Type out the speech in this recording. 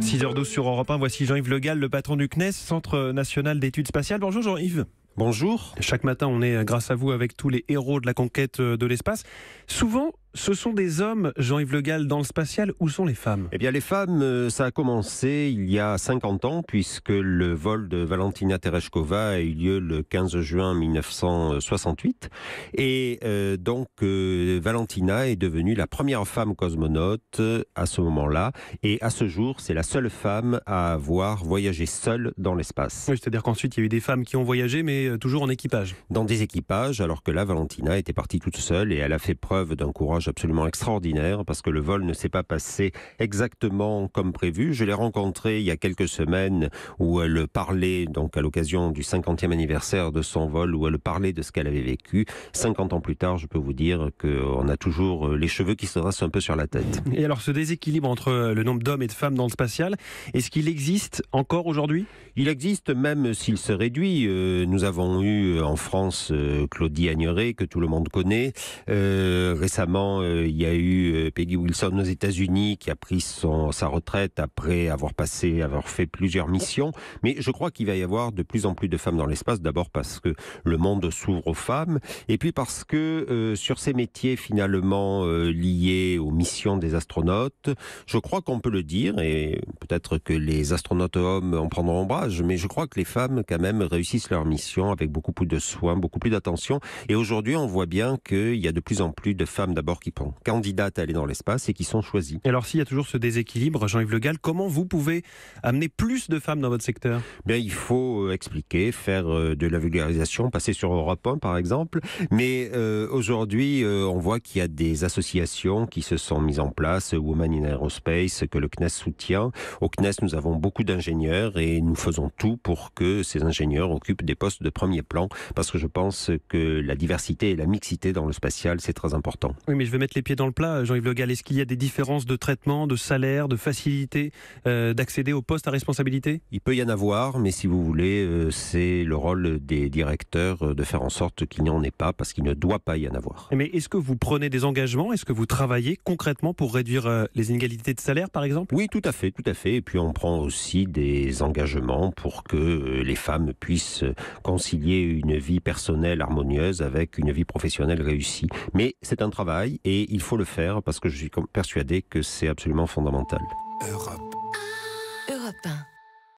6h12 sur Europe 1, voici Jean-Yves Le Gall, le patron du CNES, Centre National d'Études Spatiales. Bonjour Jean-Yves. Bonjour. Chaque matin, on est grâce à vous avec tous les héros de la conquête de l'espace. Souvent, ce sont des hommes, Jean-Yves Le Gall, dans le spatial. Où sont les femmes ? Eh bien, les femmes, ça a commencé il y a 50 ans, puisque le vol de Valentina Tereshkova a eu lieu le 15 juin 1968. Et Valentina est devenue la première femme cosmonaute à ce moment-là. Et à ce jour, c'est la seule femme à avoir voyagé seule dans l'espace. Oui, c'est-à-dire qu'ensuite, il y a eu des femmes qui ont voyagé, mais toujours en équipage. Dans des équipages, alors que là, Valentina était partie toute seule et elle a fait preuve d'un courage absolument extraordinaire parce que le vol ne s'est pas passé exactement comme prévu. Je l'ai rencontrée il y a quelques semaines où elle parlait, donc à l'occasion du 50e anniversaire de son vol, où elle parlait de ce qu'elle avait vécu. 50 ans plus tard, je peux vous dire qu'on a toujours les cheveux qui se dressent un peu sur la tête. Et alors, ce déséquilibre entre le nombre d'hommes et de femmes dans le spatial, est-ce qu'il existe encore aujourd'hui ? Il existe, même s'il se réduit. Nous avons eu en France Claudie Agneray, que tout le monde connaît. Récemment, il y a eu Peggy Wilson aux États-Unis qui a pris sa retraite après avoir fait plusieurs missions. Mais je crois qu'il va y avoir de plus en plus de femmes dans l'espace. D'abord parce que le monde s'ouvre aux femmes, et puis parce que sur ces métiers finalement liés aux missions des astronautes, je crois qu'on peut le dire, et peut-être que les astronautes hommes en prendront ombrage, mais je crois que les femmes quand même réussissent leur mission avec beaucoup plus de soin, beaucoup plus d'attention. Et aujourd'hui, on voit bien qu'il y a de plus en plus de femmes d'abord qui sont candidates à aller dans l'espace et qui sont choisies. Et alors, s'il y a toujours ce déséquilibre, Jean-Yves Le Gall, comment vous pouvez amener plus de femmes dans votre secteur ? Bien, il faut expliquer, faire de la vulgarisation, passer sur Europe 1 par exemple. Mais aujourd'hui, on voit qu'il y a des associations qui se sont mises en place, Women in Aerospace, que le CNES soutient. Au CNES, nous avons beaucoup d'ingénieurs et nous faisons tout pour que ces ingénieurs occupent des postes de premier plan, parce que je pense que la diversité et la mixité dans le spatial, c'est très important. Oui, mais je vais mettre les pieds dans le plat, Jean-Yves Le Gall. Est-ce qu'il y a des différences de traitement, de salaire, de facilité d'accéder au poste à responsabilité ? Il peut y en avoir, mais si vous voulez, c'est le rôle des directeurs de faire en sorte qu'il n'y en ait pas, parce qu'il ne doit pas y en avoir. Mais est-ce que vous prenez des engagements ? Est-ce que vous travaillez concrètement pour réduire les inégalités de salaire, par exemple ? Oui, tout à fait. Et puis on prend aussi des engagements pour que les femmes puissent concilier une vie personnelle harmonieuse avec une vie professionnelle réussie. Mais c'est un travail et il faut le faire parce que je suis persuadé que c'est absolument fondamental. Europe 1.